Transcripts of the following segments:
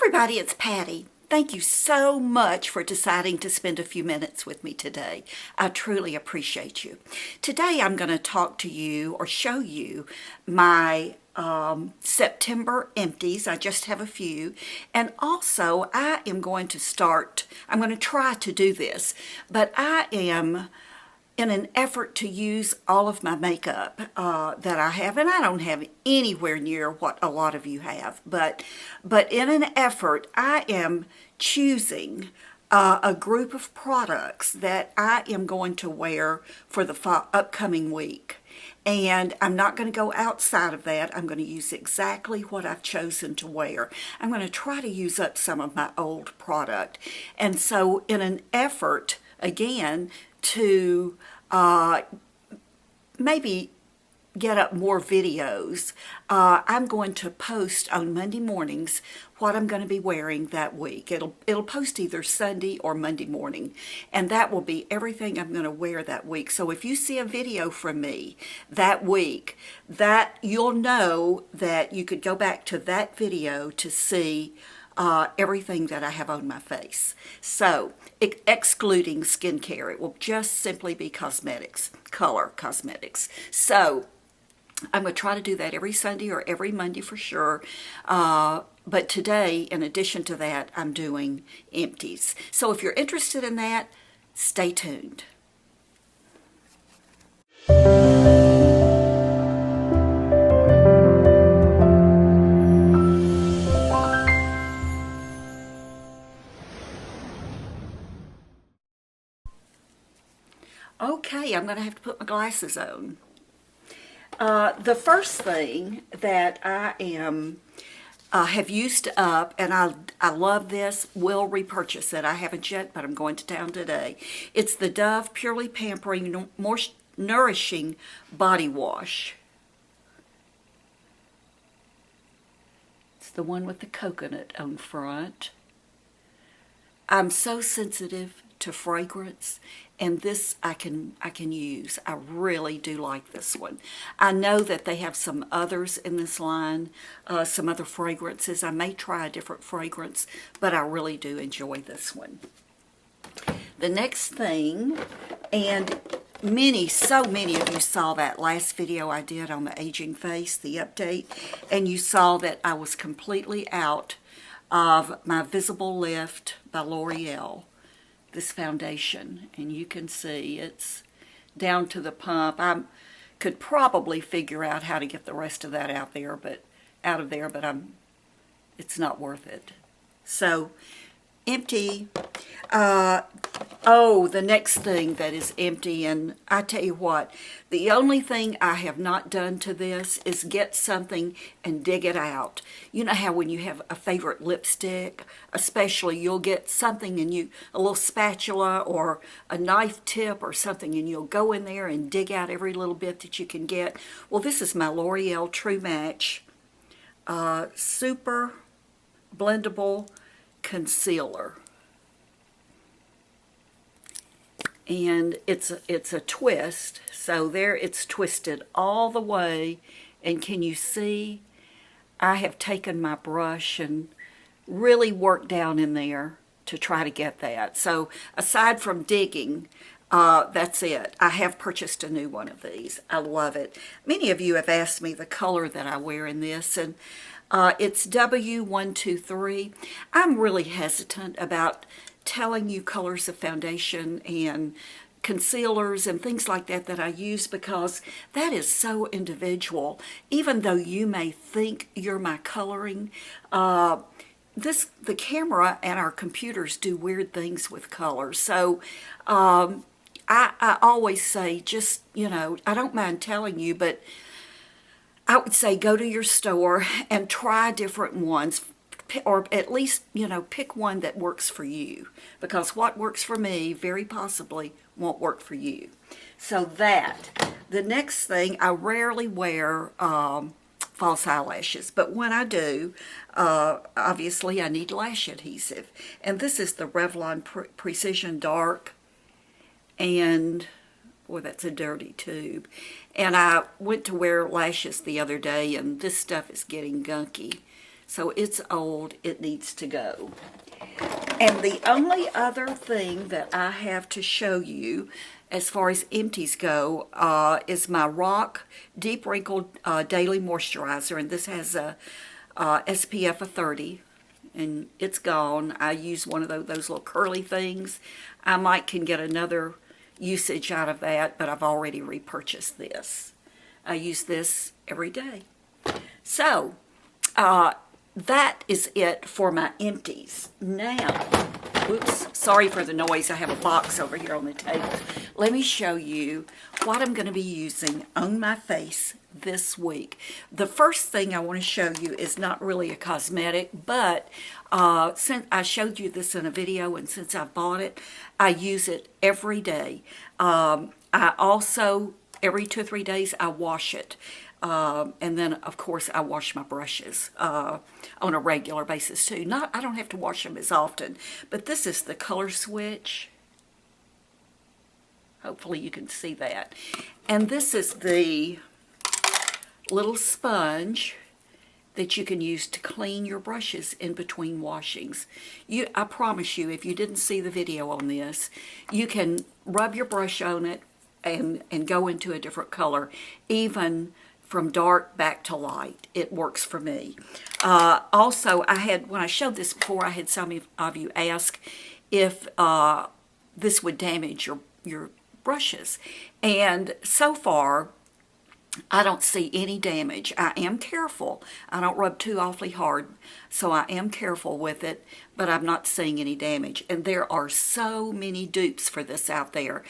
everybody, it's Patty. Thank you so much for deciding to spend a few minutes with me today. I truly appreciate you. Today I'm going to talk to you or show you my September empties. I just have a few. And also I am going to I'm going to try to do this, but I am in an effort to use all of my makeup that I have, and I don't have anywhere near what a lot of you have, but in an effort, I am choosing a group of products that I am going to wear for the upcoming week. And I'm not going to go outside of that. I'm going to use exactly what I've chosen to wear. I'm going to try to use up some of my old product. And so in an effort, again, to maybe get up more videos, I'm going to post on Monday mornings what I'm going to be wearing that week. It'll post either Sunday or Monday morning, and that will be everything I'm going to wear that week. So if you see a video from me that week, that you'll know that you could go back to that video to see everything that I have on my face. So, excluding skincare, it will just simply be cosmetics, color cosmetics. So, I'm going to try to do that every Sunday or every Monday for sure. But today, in addition to that, I'm doing empties. So if you're interested in that, stay tuned. Okay, I'm going to have to put my glasses on. The first thing that I have used up, and I love this, will repurchase it. I haven't yet, but I'm going to town today. It's the Dove Purely Pampering, More Nourishing Body Wash. It's the one with the coconut on front. I'm so sensitive to fragrance, and this I can use. I really do like this one. I know that they have some others in this line, some other fragrances. I may try a different fragrance, but I really do enjoy this one. The next thing, and so many of you saw that last video I did on the aging face, the update, and you saw that I was completely out of my Visible Lift by L'Oreal, this foundation, and you can see it's down to the pump. I could probably figure out how to get the rest of that out of there, but it's not worth it. So empty. The next thing that is empty, and I tell you what, the only thing I have not done to this is get something and dig it out. You know how when you have a favorite lipstick, especially, you'll get something and a little spatula or a knife tip or something, and you'll go in there and dig out every little bit that you can get. Well, this is my L'Oreal True Match Super Blendable Concealer. And it's a twist, so there it's twisted all the way, and can you see I have taken my brush and really worked down in there to try to get that. So aside from digging, that's it. I have purchased a new one of these. I love it. Many of you have asked me the color that I wear in this, and it's W123. I'm really hesitant about telling you colors of foundation and concealers and things like that I use, because that is so individual. Even though you may think you're my coloring, the camera and our computers do weird things with colors. So I always say, just, I don't mind telling you, but I would say go to your store and try different ones, or at least, pick one that works for you, because what works for me very possibly won't work for you. So the next thing, I rarely wear false eyelashes, but when I do, obviously I need lash adhesive, and this is the Revlon Precision Dark, and boy, that's a dirty tube. And I went to wear lashes the other day, and this stuff is getting gunky. So it's old, it needs to go. And the only other thing that I have to show you as far as empties go is my Rock Deep Wrinkle Daily Moisturizer. And this has a SPF of 30. And it's gone. I use one of those little curly things. I might can get another usage out of that, but I've already repurchased this. I use this every day. So, that is it for my empties. Now, oops, sorry for the noise. I have a box over here on the table. Let me show you what I'm going to be using on my face this week. The first thing I want to show you is not really a cosmetic, but since I showed you this in a video, and since I bought it, I use it every day. I also, every 2 or 3 days, I wash it. And then, of course, I wash my brushes on a regular basis, too. I don't have to wash them as often, but this is the color switch. Hopefully you can see that. And this is the little sponge that you can use to clean your brushes in between washings. I promise you, if you didn't see the video on this, you can rub your brush on it and go into a different color, even from dark back to light. It works for me. Also, when I showed this before, I had some of you ask if this would damage your brushes. And so far, I don't see any damage. I am careful. I don't rub too awfully hard, so I am careful with it, but I'm not seeing any damage. And there are so many dupes for this out there.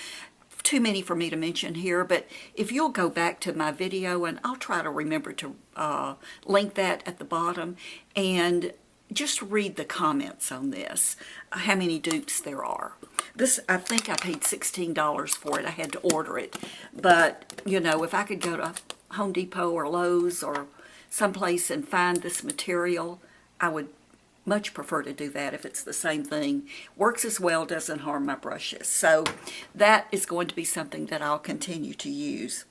Too many for me to mention here, but if you'll go back to my video, and I'll try to remember to link that at the bottom, and just read the comments on this, how many dupes there are. This, I think I paid $16 for it. I had to order it. But, you know, if I could go to Home Depot or Lowe's or someplace and find this material, I would much prefer to do that if it's the same thing. Works as well, doesn't harm my brushes. So that is going to be something that I'll continue to use.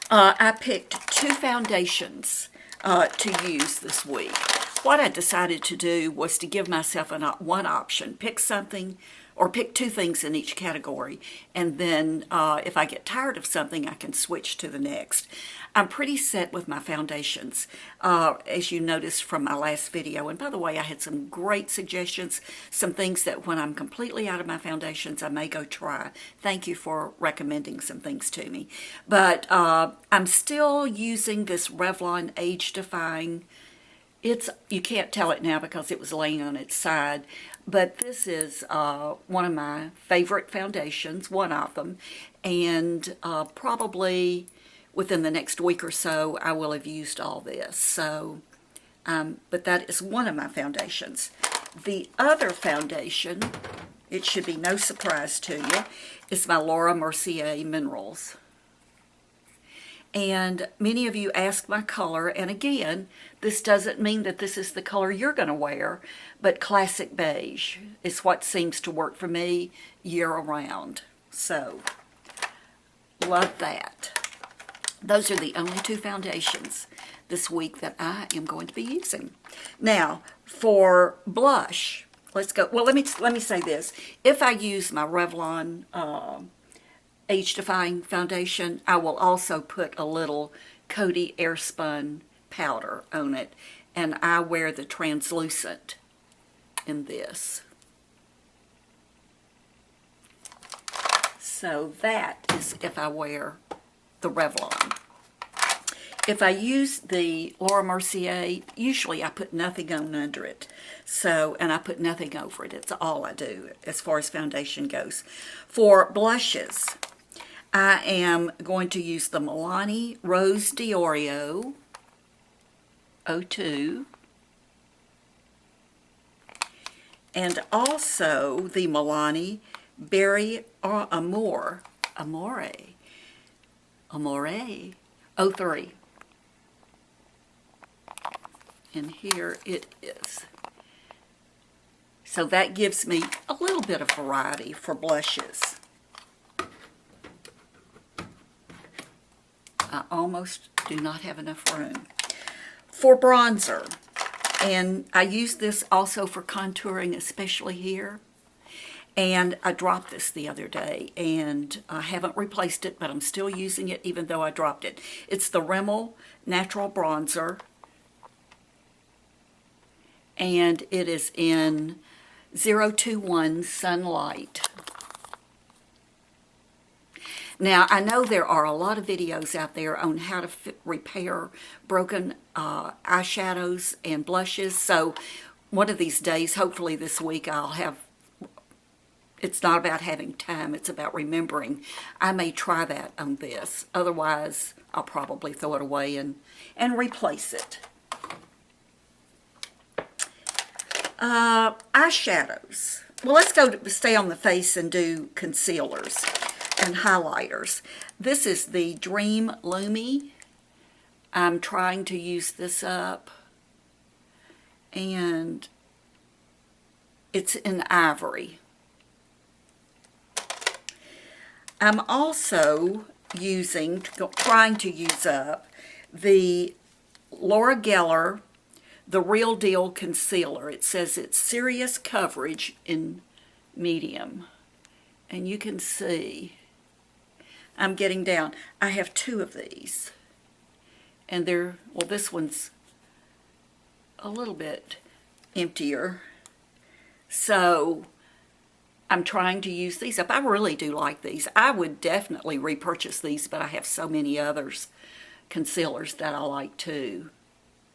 I picked 2 foundations to use this week. What I decided to do was to give myself one option. Pick something, or pick 2 things in each category, and then if I get tired of something, I can switch to the next. I'm pretty set with my foundations, as you noticed from my last video. And by the way, I had some great suggestions, some things that when I'm completely out of my foundations, I may go try. Thank you for recommending some things to me. But I'm still using this Revlon Age Defying. You can't tell it now because it was laying on its side, but this is one of my favorite foundations, one of them, and probably within the next week or so, I will have used all this. So, but that is one of my foundations. The other foundation, it should be no surprise to you, is my Laura Mercier Minerals. And many of you ask my color, and again, this doesn't mean that this is the color you're going to wear, but classic beige is what seems to work for me year-round. So, love that. Those are the only 2 foundations this week that I am going to be using. Now, for blush, let's go. Well, let me say this. If I use my Revlon Age Defying foundation, I will also put a little Coty Airspun powder on it, and I wear the translucent in this. So that is if I wear the Revlon. If I use the Laura Mercier, usually I put nothing on under it. So, and I put nothing over it. It's all I do as far as foundation goes. For blushes, I am going to use the Milani Rose D'Orio 02 and also the Milani Berry Amore 03. And here it is. So that gives me a little bit of variety for blushes. I almost do not have enough room. For bronzer, And I use this also for contouring, especially here. And I dropped this the other day, and I haven't replaced it, but I'm still using it even though I dropped it. It's the Rimmel Natural Bronzer, and it is in 021 Sunlight. Now, I know there are a lot of videos out there on how to repair broken eyeshadows and blushes, so one of these days, hopefully this week, I'll have. It's not about having time, it's about remembering. I may try that on this. Otherwise, I'll probably throw it away and replace it. Eyeshadows. Well, let's stay on the face and do concealers and highlighters. This is the Dream Lumi. I'm trying to use this up. And it's in ivory. I'm also trying to use up the Laura Geller, the Real Deal Concealer. It says it's serious coverage in medium. And you can see, I'm getting down. I have 2 of these. And well, this one's a little bit emptier. So I'm trying to use these up. I really do like these. I would definitely repurchase these, but I have so many others, concealers, that I like too.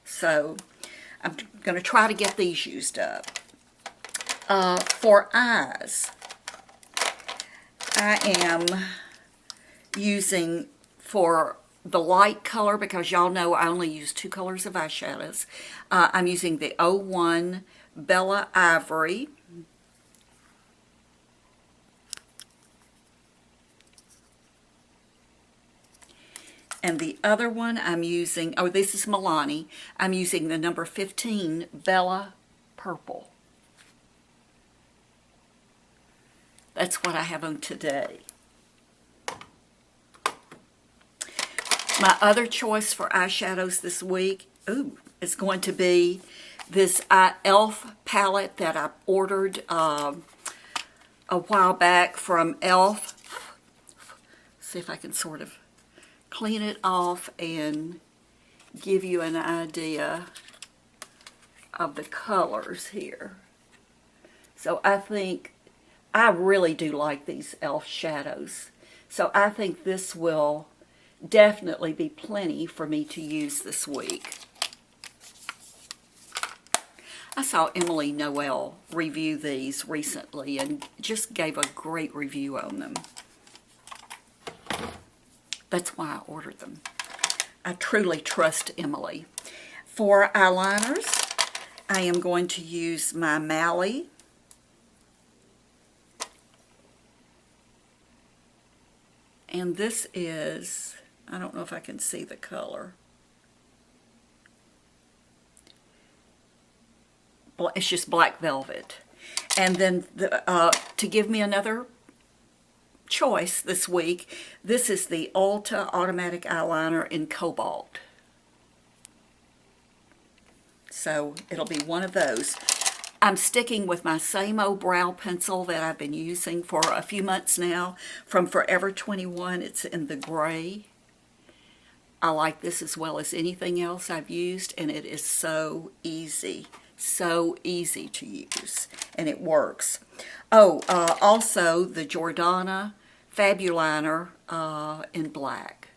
So I'm going to try to get these used up. For eyes, I am using, for the light color, because y'all know I only use 2 colors of eyeshadows, I'm using the 01 Bella Ivory. And the other one I'm using, oh, this is Milani. I'm using the number 15 Bella Purple. That's what I have on today. My other choice for eyeshadows this week, is going to be this e.l.f. palette that I ordered a while back from e.l.f. See if I can sort of clean it off and give you an idea of the colors here. So I really do like these e.l.f. shadows. So I think this will definitely be plenty for me to use this week. I saw Emily Noel review these recently and just gave a great review on them. That's why I ordered them. I truly trust Emily. For eyeliners, I am going to use my Mally. And this is, I don't know if I can see the color. It's just black velvet. And then to give me another choice this week, this is the Ulta Automatic Eyeliner in Cobalt. So it'll be one of those. I'm sticking with my same old brow pencil that I've been using for a few months now from Forever 21. It's in the gray. I like this as well as anything else I've used, and it is so easy to use, and it works. Also the Jordana Fabuliner in black.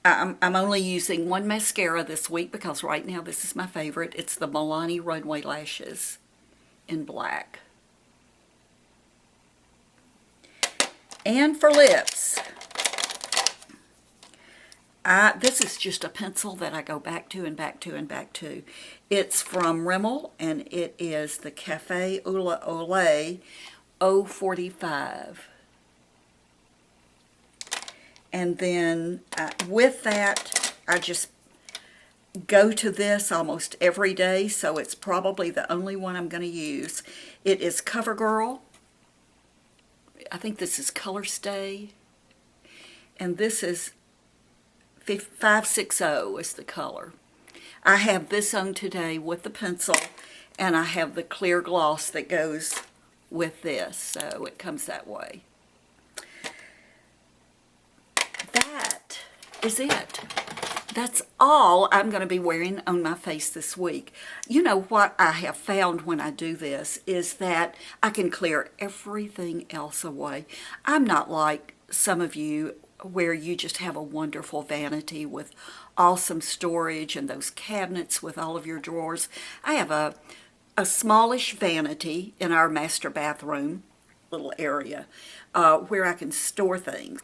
I'm only using one mascara this week because right now this is my favorite. It's the Milani Runway Lashes in black. And for lips, this is just a pencil that I go back to and back to and back to. It's from Rimmel, and it is the Cafe Ola Olay 045. And then with that, I just go to this almost every day, so it's probably the only one I'm going to use. It is CoverGirl. I think this is Color Stay. And this is 560 is the color. I have this on today with the pencil, and I have the clear gloss that goes with this, so it comes that way. That is it. That's all I'm going to be wearing on my face this week. You know what I have found when I do this is that I can clear everything else away. I'm not like some of you where you just have a wonderful vanity with awesome storage and those cabinets with all of your drawers. I have a smallish vanity in our master bathroom little area where I can store things.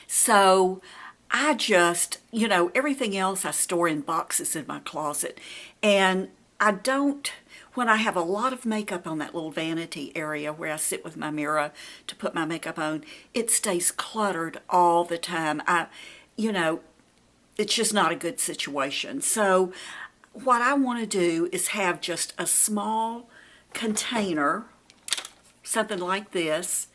So I just, everything else I store in boxes in my closet. And I don't, when I have a lot of makeup on that little vanity area where I sit with my mirror to put my makeup on, it stays cluttered all the time. It's just not a good situation. So what I want to do is have just a small container, something like this.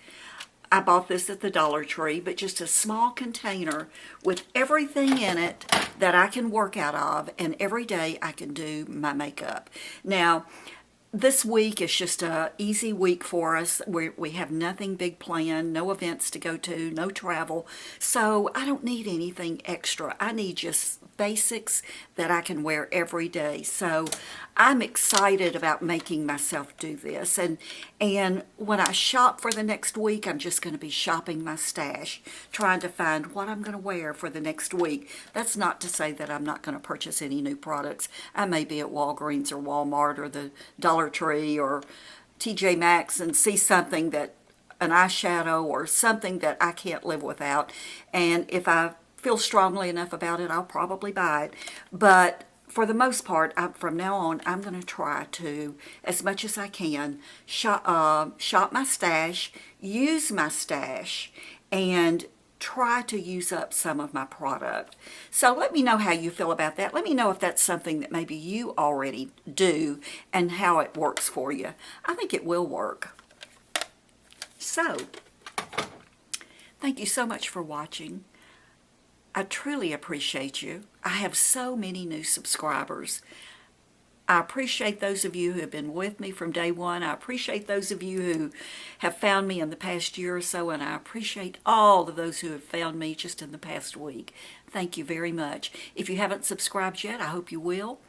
I bought this at the Dollar Tree, but just a small container with everything in it that I can work out of, and every day I can do my makeup. Now, this week is just a easy week for us. We have nothing big planned, no events to go to, no travel. So I don't need anything extra. I need just basics that I can wear every day. So I'm excited about making myself do this. And when I shop for the next week, I'm just going to be shopping my stash, trying to find what I'm going to wear for the next week. That's not to say that I'm not going to purchase any new products. I may be at Walgreens or Walmart or the Dollar Tree or TJ Maxx and see something that, an eyeshadow or something that I can't live without. And if I feel strongly enough about it, I'll probably buy it. But for the most part, from now on, I'm going to try to, as much as I can, shop my stash, use my stash, and try to use up some of my product. So let me know how you feel about that. Let me know if that's something that maybe you already do and how it works for you. I think it will work. So, thank you so much for watching. I truly appreciate you. I have so many new subscribers. I appreciate those of you who have been with me from day one. I appreciate those of you who have found me in the past year or so, and I appreciate all of those who have found me just in the past week. Thank you very much. If you haven't subscribed yet, I hope you will.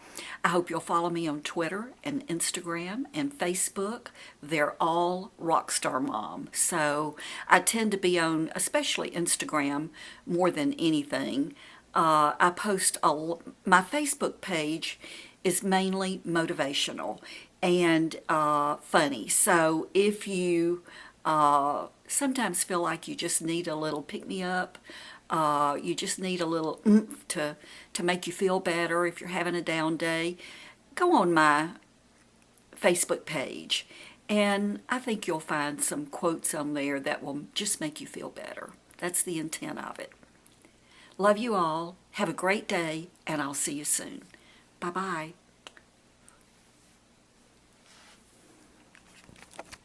I hope you'll follow me on Twitter and Instagram and Facebook. They're all rxstrmom. So I tend to be on, especially Instagram, more than anything. I post, my Facebook page is mainly motivational and funny. So if you sometimes feel like you just need a little pick-me-up, you just need a little oomph to make you feel better if you're having a down day, go on my Facebook page. And I think you'll find some quotes on there that will just make you feel better. That's the intent of it. Love you all. Have a great day, and I'll see you soon. Bye-bye.